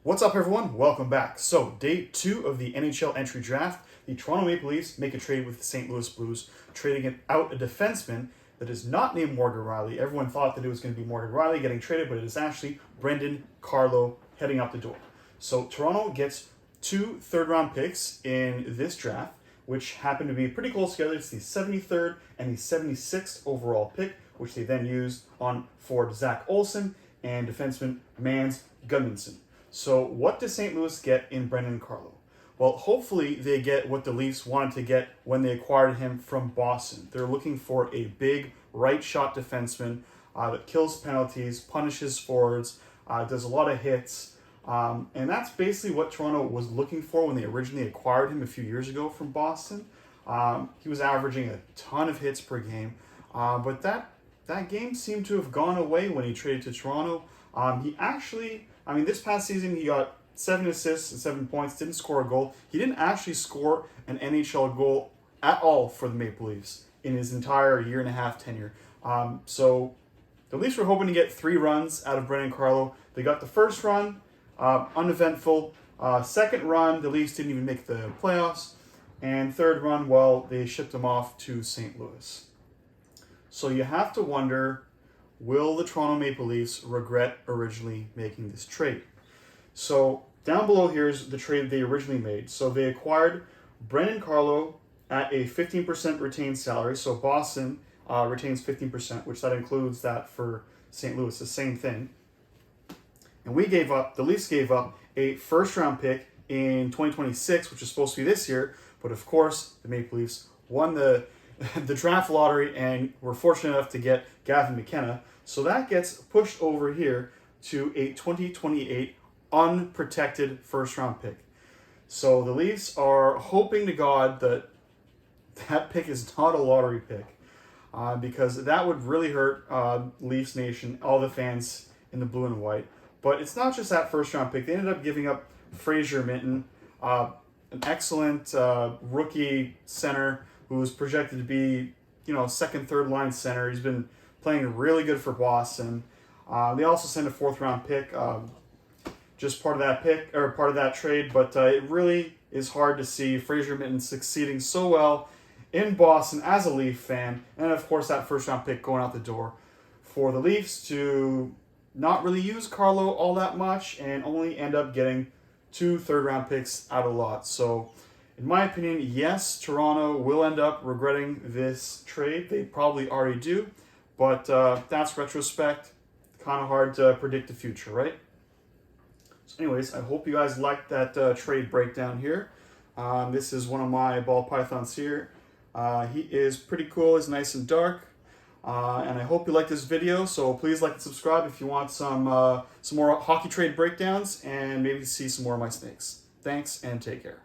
What's up, everyone? Welcome back. So, day 2 of the NHL entry draft. The Toronto Maple Leafs make a trade with the St. Louis Blues, trading out a defenseman that is not named Morgan Rielly. Everyone thought that it was going to be Morgan Rielly getting traded, but it is actually Brendan Carlo heading out the door. So, Toronto gets 2 third-round picks in this draft, which happen to be pretty close together. It's the 73rd and the 76th overall pick, which they then used on forward Zach Olson and defenseman Mans Gudmundsson. So what does St. Louis get in Brendan Carlo? Well, hopefully they get what the Leafs wanted to get when they acquired him from Boston. They're looking for a big right shot defenseman that kills penalties, punishes forwards, does a lot of hits. And that's basically what Toronto was looking for when they originally acquired him a few years ago from Boston. He was averaging a ton of hits per game, but that game seemed to have gone away when he traded to Toronto. This past season he got 7 assists and 7 points, didn't score a goal. He didn't actually score an NHL goal at all for the Maple Leafs in his entire year and a half tenure. So the Leafs were hoping to get 3 runs out of Brendan Carlo. They got the first run, uneventful. Second run, the Leafs didn't even make the playoffs. And third run, well, they shipped him off to St. Louis. So you have to wonder, will the Toronto Maple Leafs regret originally making this trade? So down below here is the trade they originally made. So they acquired Brendan Carlo at a 15% retained salary. So Boston retains 15%, which that includes that for St. Louis, the same thing. And the Leafs gave up a first-round pick in 2026, which is supposed to be this year. But of course, the Maple Leafs won the draft lottery and were fortunate enough to get Gavin McKenna. So that gets pushed over here to a 2028 unprotected first-round pick. So the Leafs are hoping to God that pick is not a lottery pick, because that would really hurt Leafs Nation, all the fans in the blue and white. But it's not just that first-round pick. They ended up giving up Fraser Minten, an excellent rookie center who was projected to be, second, third line center. He's been playing really good for Boston. They also sent a 4th-round pick, just part of that trade. But it really is hard to see Fraser Minten succeeding so well in Boston as a Leaf fan, and of course that 1st-round pick going out the door for the Leafs to not really use Carlo all that much and only end up getting 2 third-round picks out of lot. So, in my opinion, yes, Toronto will end up regretting this trade. They probably already do, but that's retrospect. Kind of hard to predict the future, right? So anyways, I hope you guys liked that trade breakdown here. This is one of my ball pythons here. He is pretty cool. He's nice and dark. And I hope you like this video, so please like and subscribe if you want some more hockey trade breakdowns and maybe see some more of my snakes. Thanks, and take care.